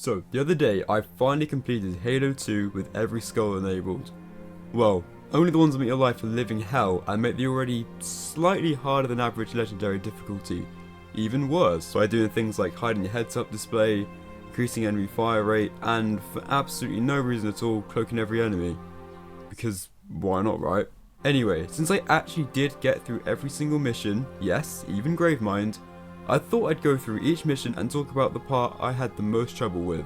So, the other day, I finally completed Halo 2 with every skull enabled. Well, only the ones that make your life a living hell and make the already slightly harder than average legendary difficulty even worse by doing things like hiding your heads-up display, increasing enemy fire rate, and for absolutely no reason at all, cloaking every enemy. Because why not, right? Anyway, since I actually did get through every single mission, yes, even Gravemind, I thought I'd go through each mission and talk about the part I had the most trouble with.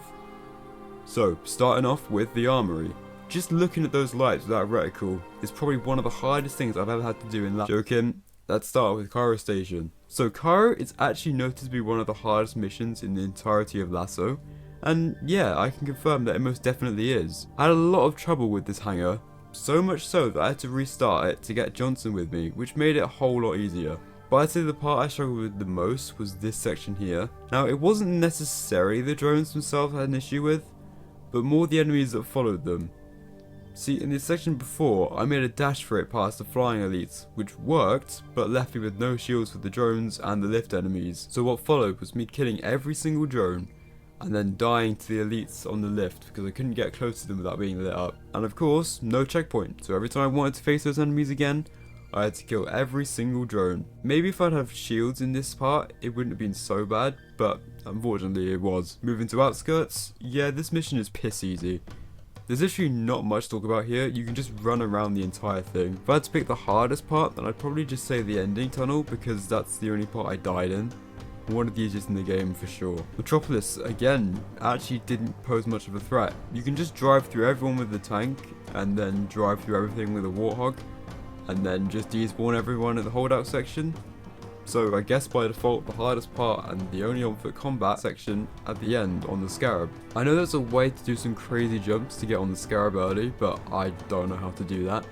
So, starting off with the armory. Just looking at those lights without reticle is probably one of the hardest things I've ever had to do in LASO. Joking, let's start with Cairo Station. So Cairo is actually noted to be one of the hardest missions in the entirety of LASO, and yeah, I can confirm that it most definitely is. I had a lot of trouble with this hangar, so much so that I had to restart it to get Johnson with me, which made it a whole lot easier. But I'd say the part I struggled with the most was this section here. Now, it wasn't necessarily the drones themselves I had an issue with, but more the enemies that followed them. See, in this section before, I made a dash for it past the flying elites, which worked, but left me with no shields for the drones and the lift enemies. So what followed was me killing every single drone, and then dying to the elites on the lift because I couldn't get close to them without being lit up. And of course, no checkpoint, so every time I wanted to face those enemies again, I had to kill every single drone. Maybe if I'd have shields in this part, it wouldn't have been so bad, but unfortunately it was. Moving to outskirts, yeah, this mission is piss easy. There's literally not much to talk about here, you can just run around the entire thing. If I had to pick the hardest part, then I'd probably just say the ending tunnel, because that's the only part I died in. One of the easiest in the game for sure. Metropolis, again, actually didn't pose much of a threat. You can just drive through everyone with the tank, and then drive through everything with a warthog, and then just despawn everyone at the holdout section. So I guess by default the hardest part and the only on-foot combat section at the end on the Scarab. I know there's a way to do some crazy jumps to get on the Scarab early, but I don't know how to do that.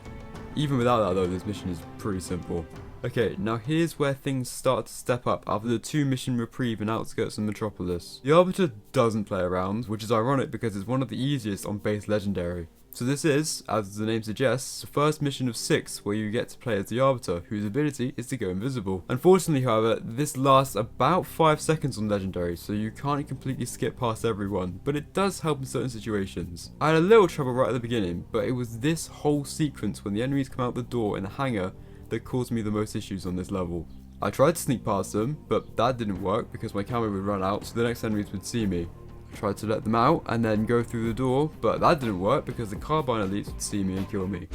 Even without that though, this mission is pretty simple. Okay, now here's where things start to step up after the 2-mission reprieve in outskirts of Metropolis. The Arbiter doesn't play around, which is ironic because it's one of the easiest on base legendary. So this is, as the name suggests, the first mission of 6 where you get to play as the Arbiter, whose ability is to go invisible. Unfortunately, however, this lasts about 5 seconds on legendary, so you can't completely skip past everyone, but it does help in certain situations. I had a little trouble right at the beginning, but it was this whole sequence when the enemies come out the door in the hangar that caused me the most issues on this level. I tried to sneak past them, but that didn't work because my camera would run out, so the next enemies would see me. I tried to let them out and then go through the door, but that didn't work because the carbine elites would see me and kill me.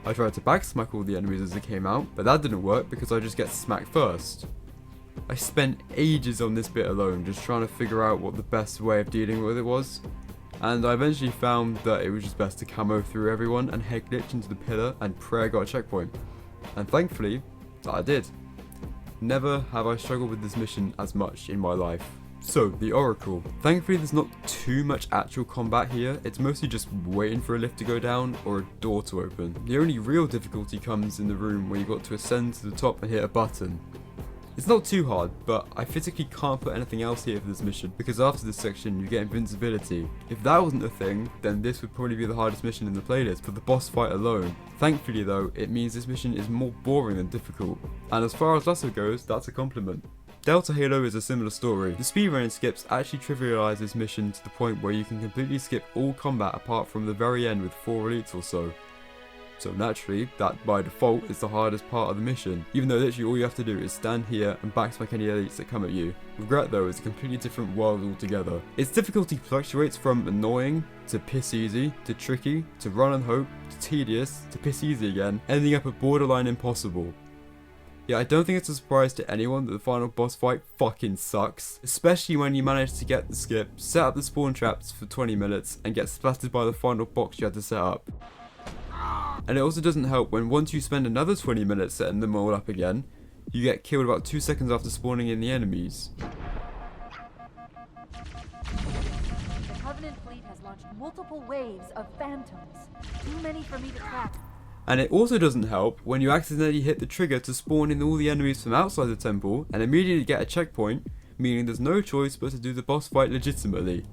I tried to backsmack all the enemies as they came out, but that didn't work because I just get smacked first. I spent ages on this bit alone just trying to figure out what the best way of dealing with it was, and I eventually found that it was just best to camo through everyone and head glitch into the pillar and pray I got a checkpoint. And thankfully, that I did. Never have I struggled with this mission as much in my life. So, the Oracle. Thankfully there's not too much actual combat here, it's mostly just waiting for a lift to go down or a door to open. The only real difficulty comes in the room where you've got to ascend to the top and hit a button. It's not too hard, but I physically can't put anything else here for this mission, because after this section you get invincibility. If that wasn't a thing, then this would probably be the hardest mission in the playlist for the boss fight alone. Thankfully though, it means this mission is more boring than difficult, and as far as LASO goes, that's a compliment. Delta Halo is a similar story. The speedrunning skips actually trivialise this mission to the point where you can completely skip all combat apart from the very end with 4 elites or so. So naturally, that by default is the hardest part of the mission, even though literally all you have to do is stand here and backsmack any elites that come at you. Regret though is a completely different world altogether. Its difficulty fluctuates from annoying, to piss easy, to tricky, to run and hope, to tedious, to piss easy again, ending up at borderline impossible. Yeah, I don't think it's a surprise to anyone that the final boss fight fucking sucks, especially when you manage to get the skip, set up the spawn traps for 20 minutes, and get splattered by the final box you had to set up. And it also doesn't help when once you spend another 20 minutes setting them all up again, you get killed about 2 seconds after spawning in the enemies. The Covenant fleet has launched multiple waves of phantoms. Too many for me to track. And it also doesn't help when you accidentally hit the trigger to spawn in all the enemies from outside the temple and immediately get a checkpoint, meaning there's no choice but to do the boss fight legitimately.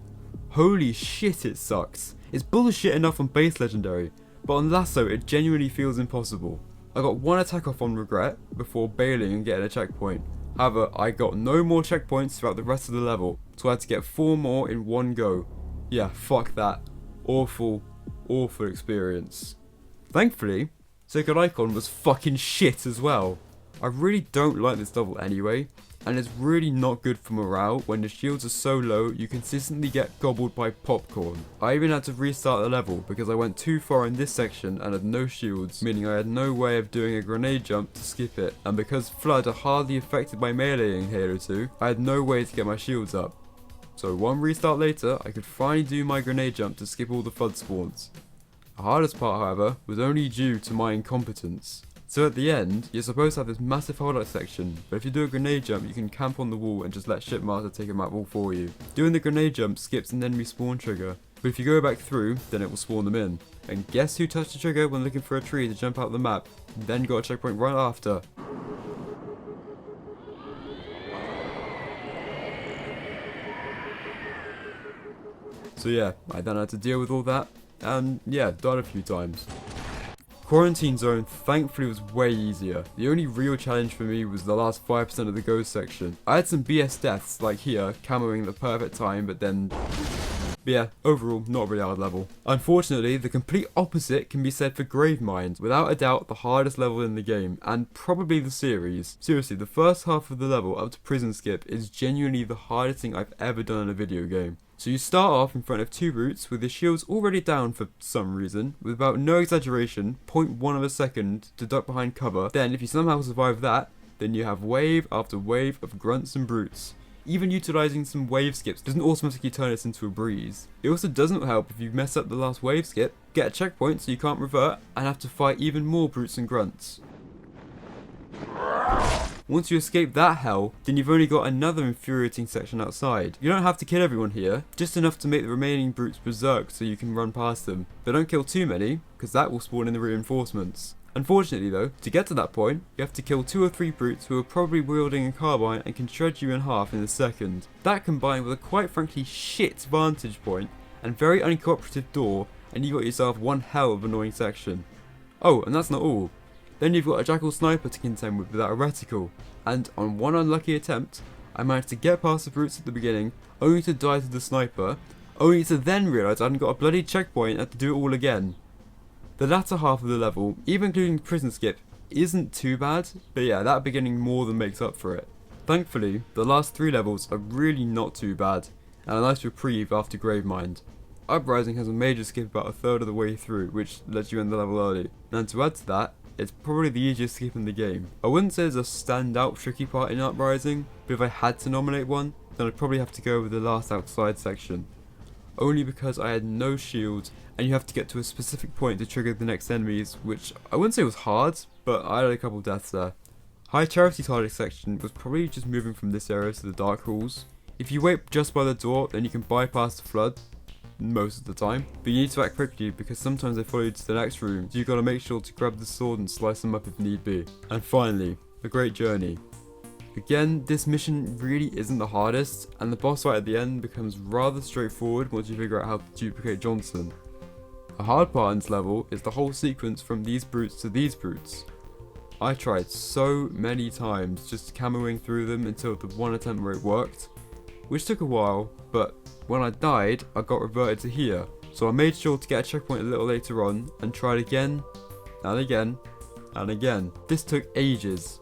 Holy shit, it sucks. It's bullshit enough on base legendary, but on LASO it genuinely feels impossible. I got one attack off on regret before bailing and getting a checkpoint. However, I got no more checkpoints throughout the rest of the level, so I had to get 4 more in one go. Yeah, fuck that. Awful, awful experience. Thankfully, Sacred Icon was fucking shit as well. I really don't like this level anyway, and it's really not good for morale when the shields are so low you consistently get gobbled by popcorn. I even had to restart the level because I went too far in this section and had no shields, meaning I had no way of doing a grenade jump to skip it, and because Flood are hardly affected by melee in Halo 2, I had no way to get my shields up. So one restart later, I could finally do my grenade jump to skip all the Flood spawns. The hardest part, however, was only due to my incompetence. So at the end, you're supposed to have this massive holdout section, but if you do a grenade jump, you can camp on the wall and just let Shipmaster take a map all for you. Doing the grenade jump skips an enemy spawn trigger, but if you go back through, then it will spawn them in. And guess who touched the trigger when looking for a tree to jump out the map, then got a checkpoint right after? So yeah, I then had to deal with all that, and yeah, died a few times. Quarantine Zone thankfully was way easier. The only real challenge for me was the last 5% of the ghost section. I had some BS deaths, like here, camoing the perfect time, but yeah, overall, not a really hard level. Unfortunately, the complete opposite can be said for Gravemind, without a doubt the hardest level in the game, and probably the series. Seriously, the first half of the level up to Prison Skip is genuinely the hardest thing I've ever done in a video game. So you start off in front of 2 brutes with the shields already down for some reason, with about no exaggeration, 0.1 of a second to duck behind cover. Then if you somehow survive that, then you have wave after wave of grunts and brutes. Even utilising some wave skips doesn't automatically turn this into a breeze. It also doesn't help if you mess up the last wave skip, get a checkpoint so you can't revert, and have to fight even more brutes and grunts. Once you escape that hell, then you've only got another infuriating section outside. You don't have to kill everyone here, just enough to make the remaining brutes berserk so you can run past them. But don't kill too many, because that will spawn in the reinforcements. Unfortunately though, to get to that point, you have to kill 2 or 3 brutes who are probably wielding a carbine and can shred you in half in a second. That combined with a quite frankly shit vantage point and very uncooperative door, and you got yourself one hell of an annoying section. Oh, and that's not all. Then you've got a Jackal sniper to contend with without a reticle, and on one unlucky attempt, I managed to get past the brutes at the beginning, only to die to the sniper, only to then realise I hadn't got a bloody checkpoint and had to do it all again. The latter half of the level, even including Prison Skip, isn't too bad, but yeah, that beginning more than makes up for it. Thankfully, the last 3 levels are really not too bad, and a nice reprieve after Gravemind. Uprising has a major skip about a third of the way through, which lets you end the level early, and to add to that, it's probably the easiest skip in the game. I wouldn't say there's a standout tricky part in Uprising, but if I had to nominate one, then I'd probably have to go with the last outside section. Only because I had no shields, and you have to get to a specific point to trigger the next enemies, which I wouldn't say was hard, but I had a couple deaths there. High Charity target section was probably just moving from this area to the Dark Halls. If you wait just by the door, then you can bypass the Flood, most of the time, but you need to act quickly because sometimes they follow you to the next room, so you gotta make sure to grab the sword and slice them up if need be. And finally, the Great Journey. Again, this mission really isn't the hardest, and the boss fight at the end becomes rather straightforward once you figure out how to duplicate Johnson. The hard part in this level is the whole sequence from these brutes to these brutes. I tried so many times just camoing through them until the one attempt where it worked, which took a while, but when I died, I got reverted to here, so I made sure to get a checkpoint a little later on, and tried again, and again, and again. This took ages.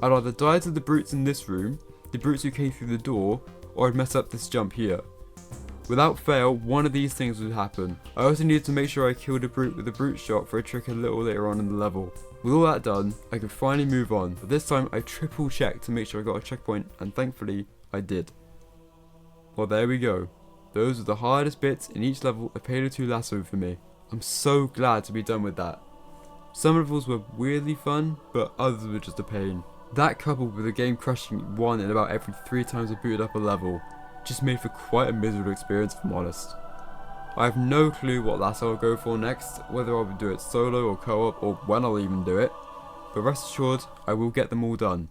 I'd either die to the brutes in this room, the brutes who came through the door, or I'd mess up this jump here. Without fail, one of these things would happen. I also needed to make sure I killed a brute with a brute shot for a trick a little later on in the level. With all that done, I could finally move on, but this time I triple checked to make sure I got a checkpoint, and thankfully, I did. Well, there we go. Those are the hardest bits in each level of Halo 2 LASO for me. I'm so glad to be done with that. Some levels were weirdly fun, but others were just a pain. That coupled with the game crushing 1 in about every 3 times I booted up a level, just made for quite a miserable experience if I'm honest. I have no clue what LASO I'll go for next, whether I will do it solo or co-op or when I'll even do it, but rest assured I will get them all done.